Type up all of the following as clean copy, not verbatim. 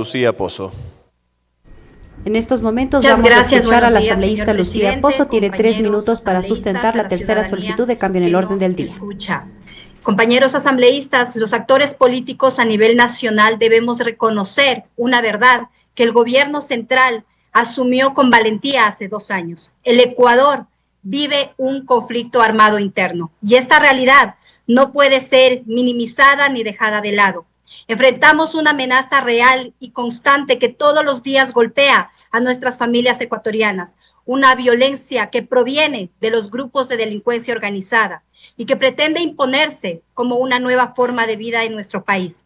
Lucía Pozo. En estos momentos vamos a escuchar a la asambleísta Lucía Pozo. Tiene 3 minutos para sustentar la tercera solicitud de cambio en el orden del día. Compañeros asambleístas, los actores políticos a nivel nacional debemos reconocer una verdad que el gobierno central asumió con valentía hace 2 años. El Ecuador vive un conflicto armado interno y esta realidad no puede ser minimizada ni dejada de lado. Enfrentamos una amenaza real y constante que todos los días golpea a nuestras familias ecuatorianas, una violencia que proviene de los grupos de delincuencia organizada y que pretende imponerse como una nueva forma de vida en nuestro país.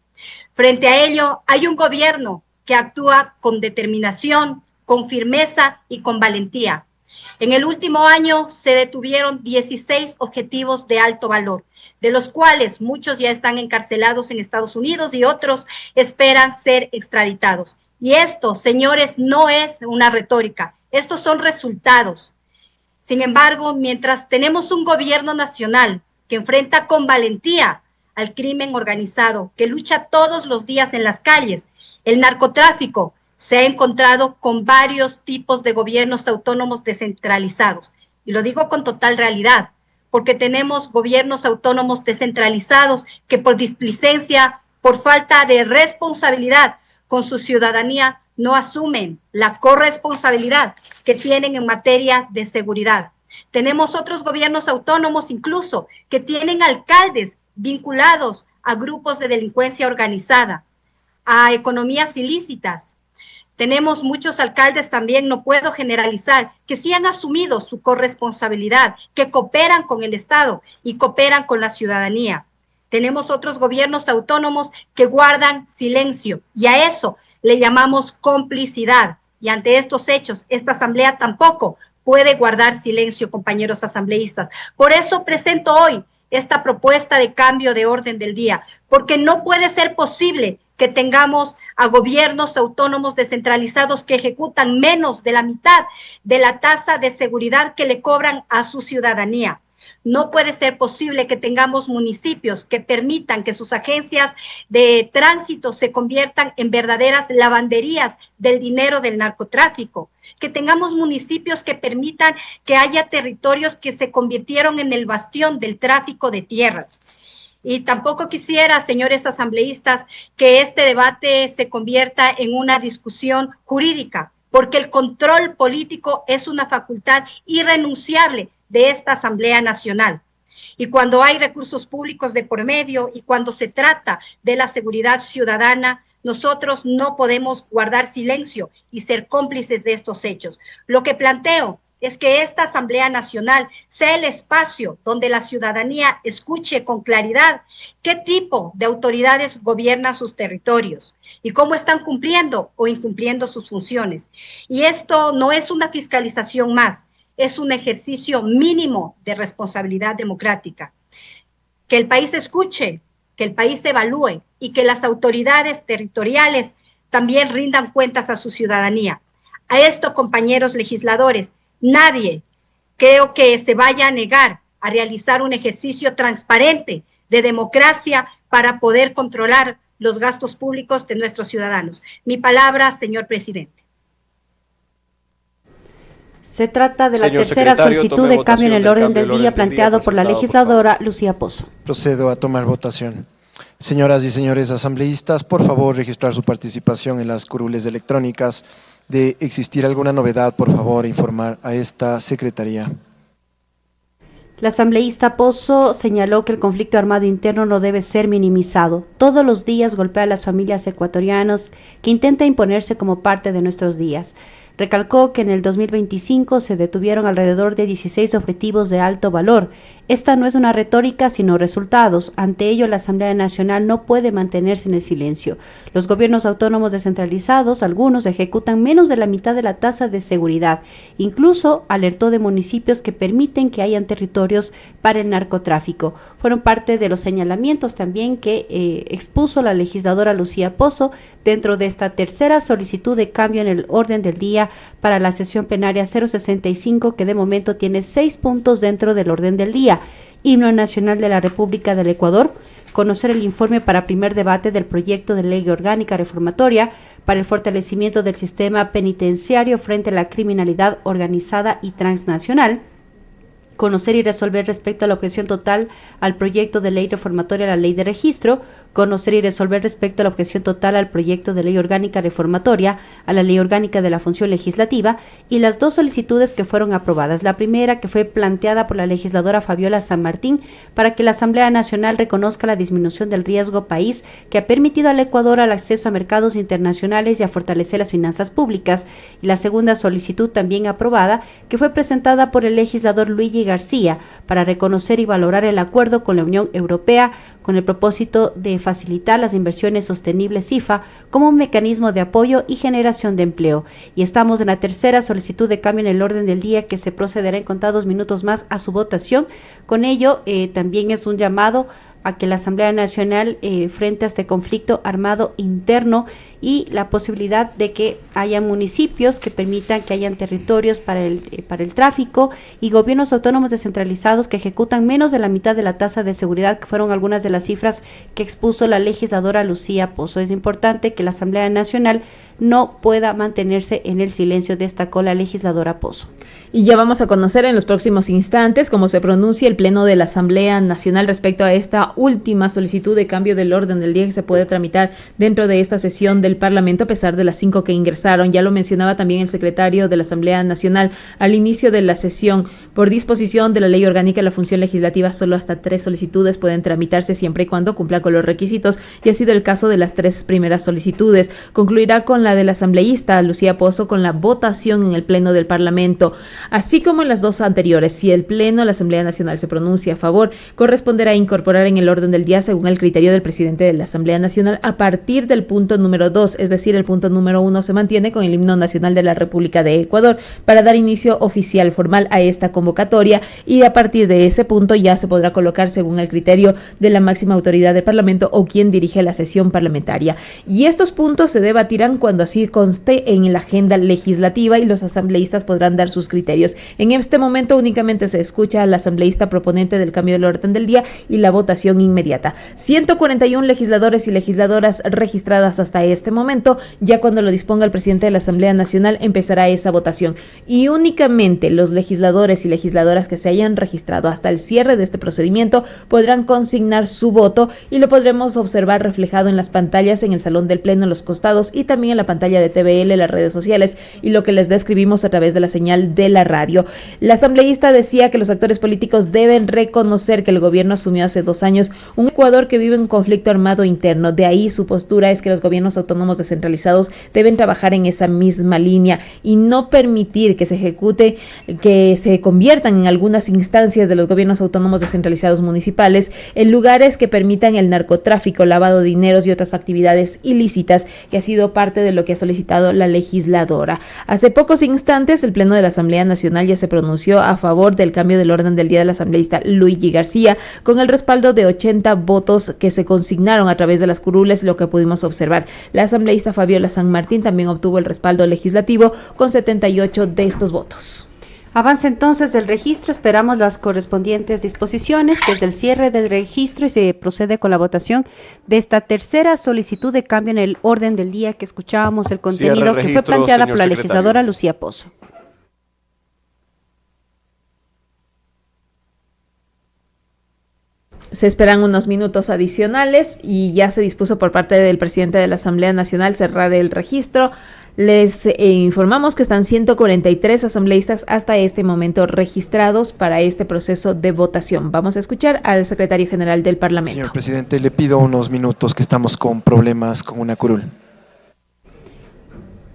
Frente a ello, hay un gobierno que actúa con determinación, con firmeza y con valentía. En el último año se detuvieron 16 objetivos de alto valor, de los cuales muchos ya están encarcelados en Estados Unidos y otros esperan ser extraditados. Y esto, señores, no es una retórica, estos son resultados. Sin embargo, mientras tenemos un gobierno nacional que enfrenta con valentía al crimen organizado, que lucha todos los días en las calles, el narcotráfico se ha encontrado con varios tipos de gobiernos autónomos descentralizados. Y lo digo con total realidad, porque tenemos gobiernos autónomos descentralizados que por displicencia, por falta de responsabilidad con su ciudadanía, no asumen la corresponsabilidad que tienen en materia de seguridad. Tenemos otros gobiernos autónomos incluso que tienen alcaldes vinculados a grupos de delincuencia organizada, a economías ilícitas. Tenemos muchos alcaldes también, no puedo generalizar, que sí han asumido su corresponsabilidad, que cooperan con el Estado y cooperan con la ciudadanía. Tenemos otros gobiernos autónomos que guardan silencio y a eso le llamamos complicidad. Y ante estos hechos, esta asamblea tampoco puede guardar silencio, compañeros asambleístas. Por eso presento hoy esta propuesta de cambio de orden del día, porque no puede ser posible que tengamos a gobiernos autónomos descentralizados que ejecutan menos de la mitad de la tasa de seguridad que le cobran a su ciudadanía. No puede ser posible que tengamos municipios que permitan que sus agencias de tránsito se conviertan en verdaderas lavanderías del dinero del narcotráfico, que tengamos municipios que permitan que haya territorios que se convirtieron en el bastión del tráfico de tierras. Y tampoco quisiera, señores asambleístas, que este debate se convierta en una discusión jurídica, porque el control político es una facultad irrenunciable de esta Asamblea Nacional. Y cuando hay recursos públicos de por medio y cuando se trata de la seguridad ciudadana, nosotros no podemos guardar silencio y ser cómplices de estos hechos. Lo que planteo es que esta Asamblea Nacional sea el espacio donde la ciudadanía escuche con claridad qué tipo de autoridades gobiernan sus territorios y cómo están cumpliendo o incumpliendo sus funciones. Y esto no es una fiscalización más, es un ejercicio mínimo de responsabilidad democrática. Que el país escuche, que el país evalúe y que las autoridades territoriales también rindan cuentas a su ciudadanía. A esto, compañeros legisladores, nadie creo que se vaya a negar a realizar un ejercicio transparente de democracia para poder controlar los gastos públicos de nuestros ciudadanos. Mi palabra, señor presidente. Se trata de la tercera solicitud de cambio en el orden del día planteado por la legisladora Lucía Pozo. Procedo a tomar votación. Señoras y señores asambleístas, por favor registrar su participación en las curules electrónicas. De existir alguna novedad, por favor, informar a esta secretaría. La asambleísta Pozo señaló que el conflicto armado interno no debe ser minimizado. Todos los días golpea a las familias ecuatorianas que intenta imponerse como parte de nuestros días. Recalcó que en el 2025 se detuvieron alrededor de 16 objetivos de alto valor. Esta no es una retórica, sino resultados. Ante ello, la Asamblea Nacional no puede mantenerse en el silencio. Los gobiernos autónomos descentralizados, algunos ejecutan menos de la mitad de la tasa de seguridad. Incluso alertó de municipios que permiten que hayan territorios para el narcotráfico. Fueron parte de los señalamientos también que expuso la legisladora Lucía Pozo dentro de esta tercera solicitud de cambio en el orden del día para la sesión plenaria 065, que de momento tiene 6 puntos dentro del orden del día. día, Himno Nacional de la República del Ecuador, conocer el informe para primer debate del proyecto de ley orgánica reformatoria para el fortalecimiento del sistema penitenciario frente a la criminalidad organizada y transnacional, conocer y resolver respecto a la objeción total al proyecto de ley reformatoria a la ley de registro, conocer y resolver respecto a la objeción total al proyecto de ley orgánica reformatoria a la ley orgánica de la función legislativa y las dos solicitudes que fueron aprobadas. La primera, que fue planteada por la legisladora Fabiola San Martín para que la Asamblea Nacional reconozca la disminución del riesgo país que ha permitido al Ecuador el acceso a mercados internacionales y a fortalecer las finanzas públicas. Y la segunda solicitud, también aprobada, que fue presentada por el legislador Luigi García para reconocer y valorar el acuerdo con la Unión Europea con el propósito de facilitar las inversiones sostenibles IFA como un mecanismo de apoyo y generación de empleo. Y estamos en la tercera solicitud de cambio en el orden del día, que se procederá en contados minutos más a su votación. Con ello, también es un llamado a que la Asamblea Nacional frente a este conflicto armado interno y la posibilidad de que haya municipios que permitan que hayan territorios para el tráfico y gobiernos autónomos descentralizados que ejecutan menos de la mitad de la tasa de seguridad, que fueron algunas de las cifras que expuso la legisladora Lucía Pozo. Es importante que la Asamblea Nacional no pueda mantenerse en el silencio, destacó la legisladora Pozo. Y ya vamos a conocer en los próximos instantes cómo se pronuncia el Pleno de la Asamblea Nacional respecto a esta última solicitud de cambio del orden del día que se puede tramitar dentro de esta sesión del Parlamento, a pesar de las 5 que ingresaron. Ya lo mencionaba también el secretario de la Asamblea Nacional al inicio de la sesión. Por disposición de la Ley Orgánica de la Función Legislativa, solo hasta 3 solicitudes pueden tramitarse siempre y cuando cumplan con los requisitos, y ha sido el caso de las 3 primeras solicitudes. Concluirá con la del asambleísta Lucía Pozo con la votación en el Pleno del Parlamento. Así como en las 2 anteriores, si el Pleno de la Asamblea Nacional se pronuncia a favor, corresponderá incorporar en el orden del día, según el criterio del presidente de la Asamblea Nacional, a partir del punto número 2, es decir, el punto número 1 se mantiene con el himno nacional de la República de Ecuador para dar inicio oficial formal a esta convocatoria, y a partir de ese punto ya se podrá colocar según el criterio de la máxima autoridad del Parlamento o quien dirige la sesión parlamentaria. Y estos puntos se debatirán cuando así conste en la agenda legislativa y los asambleístas podrán dar sus criterios. En este momento únicamente se escucha al asambleísta proponente del cambio del orden del día y la votación inmediata. 141 legisladores y legisladoras registradas hasta este momento. Ya cuando lo disponga el presidente de la Asamblea Nacional empezará esa votación, y únicamente los legisladores y legisladoras que se hayan registrado hasta el cierre de este procedimiento podrán consignar su voto, y lo podremos observar reflejado en las pantallas en el salón del Pleno, en los costados, y también en la pantalla de TVL, las redes sociales y lo que les describimos a través de la señal de la radio. La asambleísta decía que los actores políticos deben reconocer que el gobierno asumió hace 2 años un Ecuador que vive un conflicto armado interno. De ahí su postura es que los gobiernos autónomos descentralizados deben trabajar en esa misma línea y no permitir que se ejecute, que se conviertan en algunas instancias de los gobiernos autónomos descentralizados municipales en lugares que permitan el narcotráfico, lavado de dineros y otras actividades ilícitas, que ha sido parte de lo que ha solicitado la legisladora. Hace pocos instantes el Pleno de la Asamblea Nacional ya se pronunció a favor del cambio del orden del día del asambleísta Luigi García, con el respaldo de 80 votos que se consignaron a través de las curules, lo que pudimos observar. La asambleísta Fabiola San Martín también obtuvo el respaldo legislativo con 78 de estos votos. Avanza entonces el registro, esperamos las correspondientes disposiciones, que es el cierre del registro, y se procede con la votación de esta tercera solicitud de cambio en el orden del día que escuchábamos el contenido, que fue planteada por la legisladora Lucía Pozo. Se esperan unos minutos adicionales y ya se dispuso por parte del presidente de la Asamblea Nacional cerrar el registro. Les informamos que están 143 asambleístas hasta este momento registrados para este proceso de votación. Vamos a escuchar al secretario general del Parlamento. Señor presidente, le pido unos minutos, que estamos con problemas con una curul.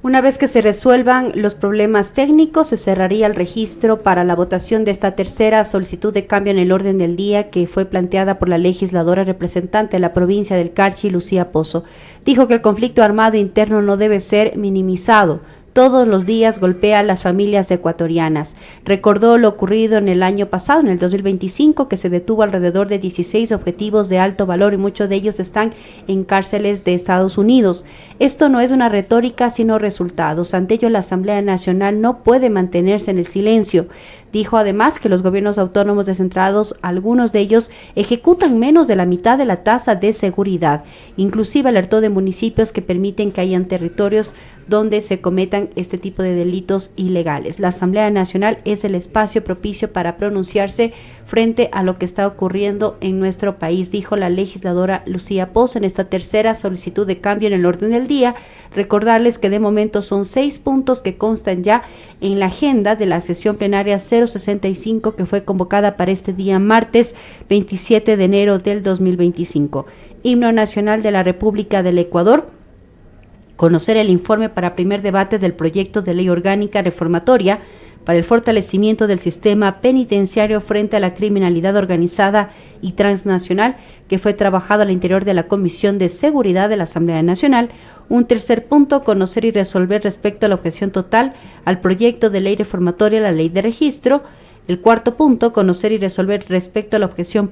Una vez que se resuelvan los problemas técnicos, se cerraría el registro para la votación de esta tercera solicitud de cambio en el orden del día, que fue planteada por la legisladora representante de la provincia del Carchi, Lucía Pozo. Dijo que el conflicto armado interno no debe ser minimizado. Todos los días golpea a las familias ecuatorianas. Recordó lo ocurrido en el año pasado, en el 2025, que se detuvo alrededor de 16 objetivos de alto valor y muchos de ellos están en cárceles de Estados Unidos. Esto no es una retórica, sino resultados. Ante ello, la Asamblea Nacional no puede mantenerse en el silencio. Dijo además que los gobiernos autónomos descentralizados, algunos de ellos, ejecutan menos de la mitad de la tasa de seguridad. Inclusive alertó de municipios que permiten que hayan territorios donde se cometan este tipo de delitos ilegales. La Asamblea Nacional es el espacio propicio para pronunciarse frente a lo que está ocurriendo en nuestro país, dijo la legisladora Lucía Pozo en esta tercera solicitud de cambio en el orden del día. Recordarles que de momento son 6 puntos que constan ya en la agenda de la sesión plenaria 065 que fue convocada para este día martes 27 de enero del 2025. Himno Nacional de la República del Ecuador. Conocer el informe para primer debate del proyecto de ley orgánica reformatoria para el fortalecimiento del sistema penitenciario frente a la criminalidad organizada y transnacional, que fue trabajado al interior de la Comisión de Seguridad de la Asamblea Nacional. Un tercer punto, conocer y resolver respecto a la objeción total al proyecto de ley reformatoria a la ley de registro. El cuarto punto, conocer y resolver respecto a la objeción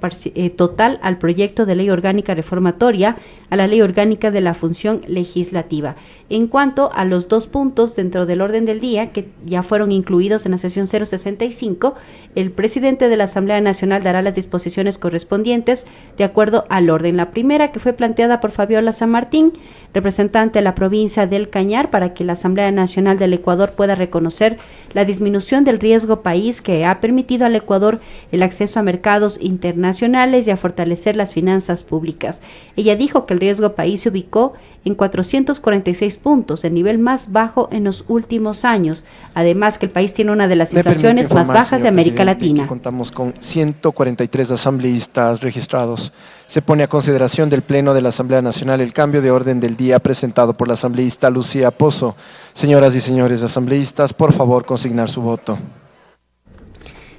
total al proyecto de ley orgánica reformatoria a la ley orgánica de la función legislativa. En cuanto a los 2 puntos dentro del orden del día que ya fueron incluidos en la sesión 065, el presidente de la Asamblea Nacional dará las disposiciones correspondientes de acuerdo al orden. La primera, que fue planteada por Fabiola San Martín, representante de la provincia del Cañar, para que la Asamblea Nacional del Ecuador pueda reconocer la disminución del riesgo país que ha permitido al Ecuador el acceso a mercados internacionales y a fortalecer las finanzas públicas. Ella dijo que el riesgo país se ubicó en 446 puntos, el nivel más bajo en los últimos años. Además, que el país tiene una de las inflaciones más bajas de América Latina. Contamos con 143 asambleístas registrados. Se pone a consideración del Pleno de la Asamblea Nacional el cambio de orden del día presentado por la asambleísta Lucía Pozo. Señoras y señores asambleístas, por favor, consignar su voto.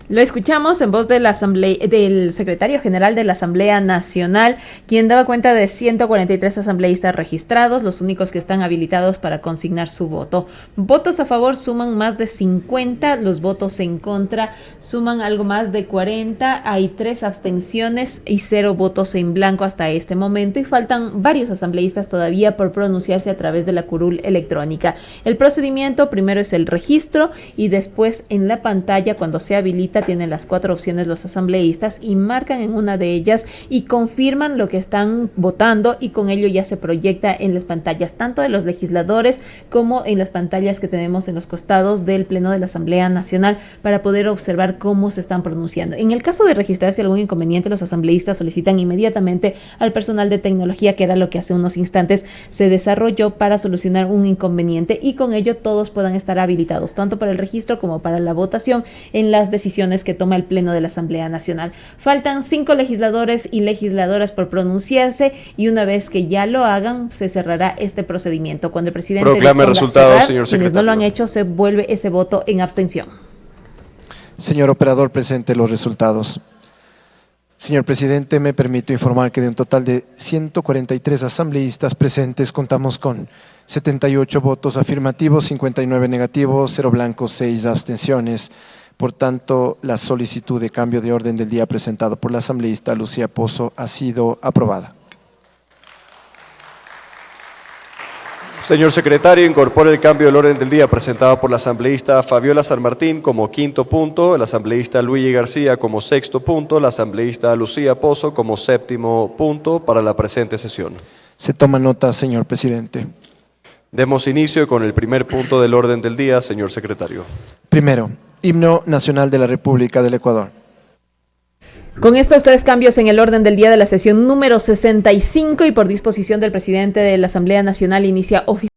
Lo escuchamos en voz del secretario general de la Asamblea Nacional, quien daba cuenta de 143 asambleístas registrados, los únicos que están habilitados para consignar su voto. Votos a favor suman más de 50, los votos en contra suman algo más de 40, hay 3 abstenciones y 0 votos en blanco hasta este momento, y faltan varios asambleístas todavía por pronunciarse a través de la curul electrónica. El procedimiento primero es el registro y después en la pantalla, cuando se habilita, tienen las 4 opciones los asambleístas y marcan en una de ellas y confirman lo que están votando, y con ello ya se proyecta en las pantallas tanto de los legisladores como en las pantallas que tenemos en los costados del Pleno de la Asamblea Nacional para poder observar cómo se están pronunciando. En el caso de registrarse algún inconveniente, los asambleístas solicitan inmediatamente al personal de tecnología, que era lo que hace unos instantes se desarrolló para solucionar un inconveniente, y con ello todos puedan estar habilitados tanto para el registro como para la votación en las decisiones que toma el Pleno de la Asamblea Nacional. Faltan 5 legisladores y legisladoras por pronunciarse, y una vez que ya lo hagan, se cerrará este procedimiento. Cuando el presidente proclame resultados, cerrar, señor secretario. quienes no lo han hecho, se vuelve ese voto en abstención. Señor operador, presente los resultados. Señor presidente, me permito informar que de un total de 143 asambleístas presentes, contamos con 78 votos afirmativos, 59 negativos, 0 blancos, 6 abstenciones. Por tanto, la solicitud de cambio de orden del día presentado por la asambleísta Lucía Pozo ha sido aprobada. Señor secretario, incorpore el cambio del orden del día presentado por la asambleísta Fabiola San Martín como 5º punto, el asambleísta Luigi García como 6º punto, la asambleísta Lucía Pozo como 7º punto para la presente sesión. Se toma nota, señor presidente. Demos inicio con el primer punto del orden del día, señor secretario. Primero, Himno Nacional de la República del Ecuador. Con estos 3 cambios en el orden del día de la sesión número 65 y por disposición del presidente de la Asamblea Nacional, inicia oficialmente